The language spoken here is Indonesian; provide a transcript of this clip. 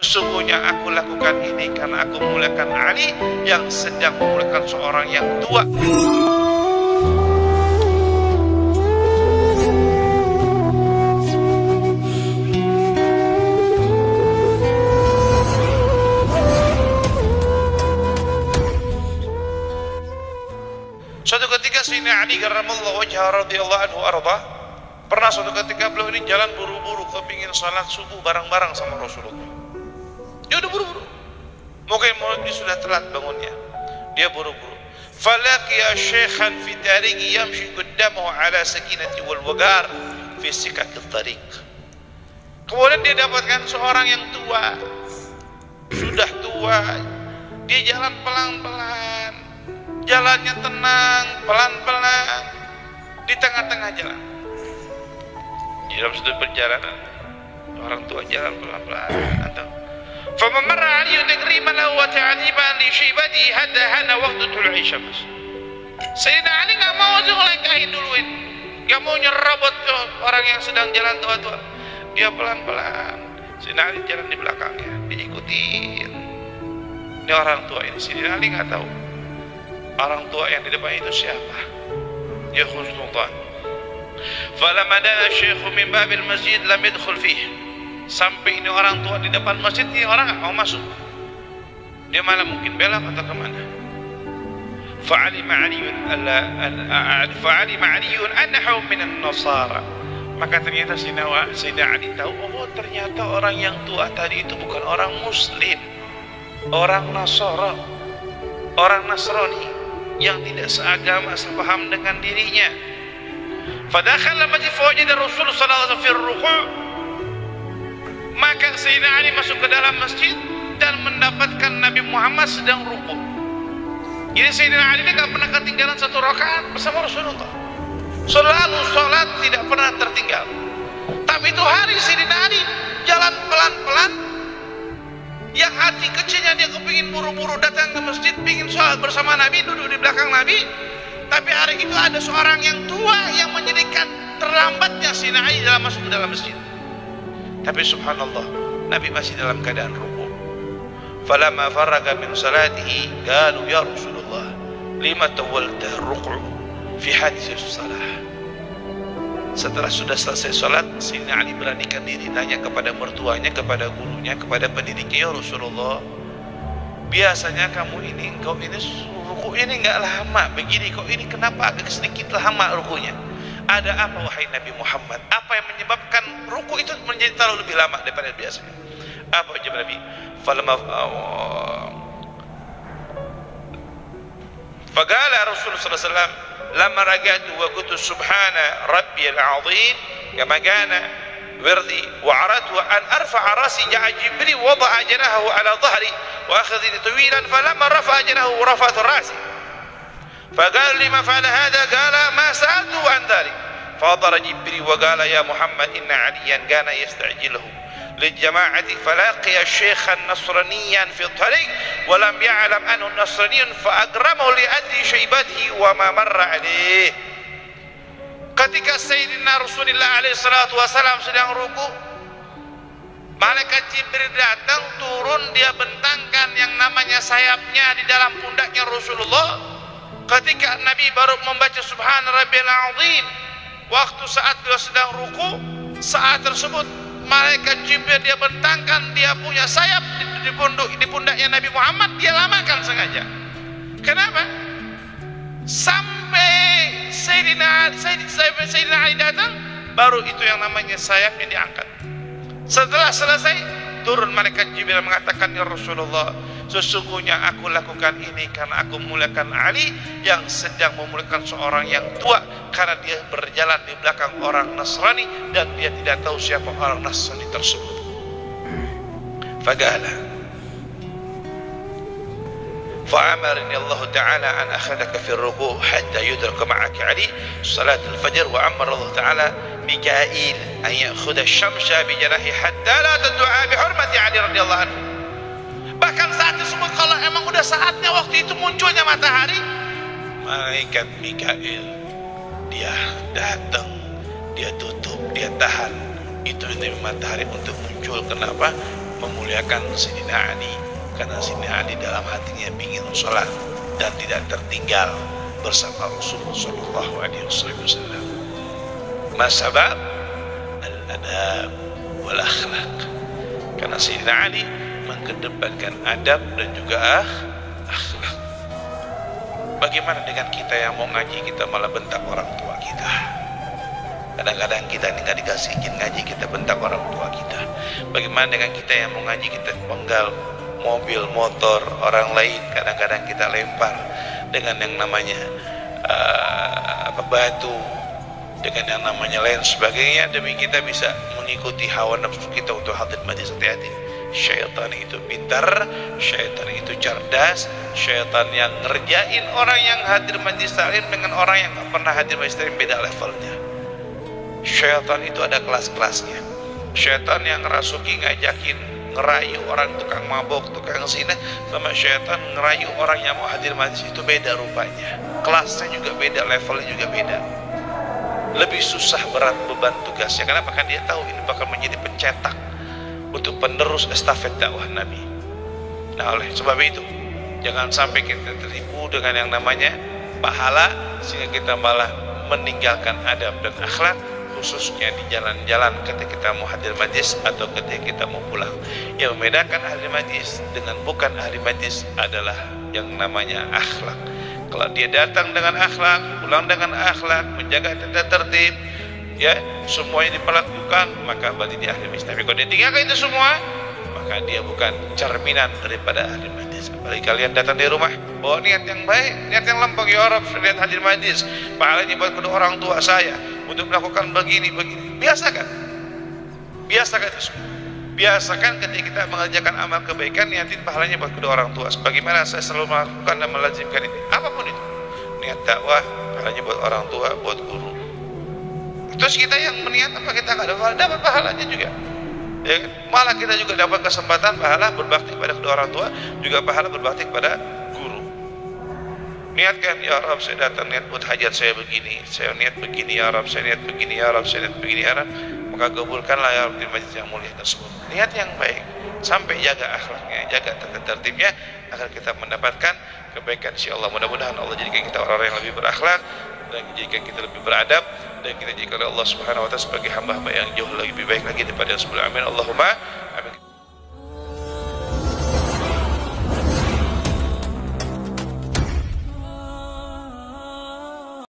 Sesungguhnya aku lakukan ini karena aku memuliakan Ali yang sedang memuliakan seorang yang tua. Suatu ketika Sayyidina Ali karramallahu wajhahu radhiyallahu anhu arda, pernah suatu ketika beliau ini jalan buru-buru kepingin salat subuh bareng-bareng sama Rasulullah. Dia udah buru-buru, mungkin dia sudah telat bangunnya, dia buru-buru. Falaqiya shaykhan fi tariqi yamshi qaddamahu ala sakinati wal wagar fi sikakit tariq. Kemudian dia dapatkan seorang yang tua, sudah tua, dia jalan pelan-pelan, jalannya tenang, pelan-pelan, di tengah-tengah jalan. Di dalam sudut perjalanan, orang tua jalan pelan-pelan. فَمَنْ مَرَّ عَلِيٌّ تَكْرِيمًا لَهُ وَتَعْظِيمًا لِشَيْبَتِهِ حَتَّى حَانَ وَقْتُ طُلُوعِ الشَّمْسِ. Sayyidina Ali nggak mau ngelangkahin duluin, nggak mau nyerobot orang yang sedang jalan tua-tua. Dia pelan-pelan. Sayyidina Ali jalan di belakangnya, diikutin. Ini orang tua ini, Sayyidina Ali nggak tahu orang tua yang di depan itu siapa. Ya Rasulullah. Falamma dana syekhu min babil masjid lam yadkhul fihi. Sampai ini orang tua di depan masjid, ini orang nggak mau masuk. Dia malah mungkin belok atau kemana. Fa'alima Aliyun annahu minan nasara. Maka ternyata Sayyidina Ali tahu, oh ternyata orang yang tua tadi itu bukan orang Muslim, orang Nasara, orang Nasrani yang tidak seagama, sepaham dengan dirinya. Fadakhala masjid fawajada Rasulullah sallallahu alaihi wasallam fi ruku'. Maka Sayyidina Ali masuk ke dalam masjid dan mendapatkan Nabi Muhammad sedang ruku'. Jadi Sayyidina Ali ini gak pernah ketinggalan satu rakaat bersama Rasulullah. Selalu sholat, tidak pernah tertinggal. Tapi itu hari Sayyidina Ali jalan pelan-pelan, yang hati kecilnya dia kepingin buru-buru datang ke masjid, pingin sholat bersama Nabi, duduk di belakang Nabi. Tapi hari itu ada seorang yang tua yang menjadikan terlambatnya Sayyidina Ali dalam masuk ke dalam masjid. Tapi subhanallah, Nabi masih dalam keadaan ruku'. Falamma faraga min salatihi qalu ya Rasulullah lima tawalta ruku' fi hadis salah. Setelah sudah selesai salat, Sayyidina Ali beranikan diri nanya kepada mertuanya, kepada gurunya, kepada pendidiknya, ya Rasulullah, biasanya kamu ini, engkau ini ruku' ini enggak lama begini, kok ini kenapa agak sedikit lama ruku'nya? Ada apa wahai Nabi Muhammad? Apa yang menyebabkan ruku itu menjadi terlalu lebih lama daripada biasanya? Apa jawab Nabi? Faqala Rasulullah sallallahu alaihi wasallam, "Lamma raja'tu wa qultu subhana rabbiyal 'azim kama kana wirdi wa aradtu an arfa'a rasi ja'a Jibril wada'a janahu 'ala dhahri wa akhadhani tawilan falamma rafa'a janahu rafa'tu rasi." فقال لما فعل هذا؟ قال ما سألته عن ذلك. فضر جبريل وقال يا محمد إن عليا كان يستعجله للجماعة فلاقي الشيخ النصرانيا في الطريق ولم يعلم أنه نصراني فأكرمه لأجل شيبته وما مر عليه. Ketika Sayyidina Rasulullah alaihi salatu wasalam sedang ruku, malaikat Jibril datang, turun, dia bentangkan yang namanya sayapnya di dalam pundaknya Rasulullah. Ketika Nabi baru membaca Subhana Rabbiyal Azim, waktu saat beliau sedang ruku, saat tersebut malaikat Jibril dia bentangkan, dia punya sayap di pundaknya Nabi Muhammad, dia lamakan sengaja. Kenapa? Sampai Sayyidina Ali datang, baru itu yang namanya sayapnya diangkat. Setelah selesai, turun malaikat Jibril mengatakan, ya Rasulullah, sesungguhnya aku lakukan ini karena aku memuliakan Ali yang sedang memuliakan seorang yang tua, karena dia berjalan di belakang orang Nasrani dan dia tidak tahu siapa orang Nasrani tersebut. Faqala fa'amarani Allah Ta'ala an akhadaka fi ruku' hatta yudraka ma'aka Ali salat al-fajr wa amara Allah Ta'ala Mikail an ya'khudha asy-syamsa bi janahi hatta la tad'a bi hurmati Ali radhiyallahu anhu. Bahkan saat tersebut, kalau emang udah saatnya waktu itu munculnya matahari, malaikat Mikail dia datang, dia tutup, dia tahan itu matahari untuk muncul. Kenapa? memuliakan Sayyidina Ali, karena Sayyidina Ali dalam hatinya ingin sholat dan tidak tertinggal bersama Rasulullah Shallallahu Alaihi Wasallam. Masabab al-adab wal akhlaq, karena Sayyidina Ali mengedepankan adab dan juga akhlak. Bagaimana dengan kita yang mau ngaji, kita malah bentak orang tua kita? Kadang-kadang kita nggak dikasih izin ngaji, kita bentak orang tua kita. Bagaimana dengan kita yang mau ngaji, kita penggal mobil, motor orang lain, kadang-kadang kita lempar dengan yang namanya batu, dengan yang namanya lain sebagainya, demi kita bisa mengikuti hawa nafsu kita untuk hadir majlis. Hati-hati, syaitan itu pintar, syaitan itu cerdas. Syaitan yang ngerjain orang yang hadir majlis taklim dengan orang yang gak pernah hadir majlis taklim beda levelnya. Syaitan itu ada kelas-kelasnya. Syaitan yang ngerasuki, ngajakin, ngerayu orang tukang mabok, tukang zina, sama syaitan ngerayu orang yang mau hadir majlis, itu beda rupanya. Kelasnya juga beda, levelnya juga beda. Lebih susah berat beban tugasnya. Kenapa? Kan dia tahu ini bakal menjadi pencetak untuk penerus estafet dakwah Nabi. Nah, oleh sebab itu jangan sampai kita tertipu dengan yang namanya pahala sehingga kita malah meninggalkan adab dan akhlak, khususnya di jalan-jalan ketika kita mau hadir majlis atau ketika kita mau pulang. Yang membedakan ahli majlis dengan bukan ahli majlis adalah yang namanya akhlak. Kalau dia datang dengan akhlak, pulang dengan akhlak, menjaga tata tertib, ya, semuanya diperlakukan, maka berarti dia ahli majlis. Tapi kalau dia tinggalkan itu semua, maka dia bukan cerminan daripada ahli majlis. Apalagi kalian datang di rumah bawa niat yang baik, niat yang lempeng, ya Rabb, lihat hadir majlis, pahalanya buat kedua orang tua saya untuk melakukan begini. Biasakan itu semua. Biasakan ketika kita mengerjakan amal kebaikan, niatin pahalanya buat kedua orang tua. Sebagaimana saya selalu melakukan dan melazimkan ini, apapun itu, niat dakwah, pahalanya buat orang tua, buat guru. Terus kita yang meniat apa, kita nggak dapat pahalanya juga, ya kan? Malah kita juga dapat kesempatan pahala berbakti pada kedua orang tua, juga pahala berbakti kepada guru. Niatkan, ya Rabb, saya datang niat buat hajat saya begini, saya niat begini ya Rabb, saya niat begini ya Rabb, saya niat begini ya Rabb, maka kabulkanlah ya Rabb di majlis yang mulia tersebut. Niat yang baik, sampai jaga akhlaknya, jaga tata tertibnya, agar kita mendapatkan kebaikan insyaallah. Mudah-mudahan Allah jadikan kita orang-orang yang lebih berakhlak, dan jadikan kita lebih beradab, dan kita jadikan Allah Subhanahu wa taala sebagai hamba-hamba yang jauh lebih baik lagi daripada yang sebelumnya. Amin Allahumma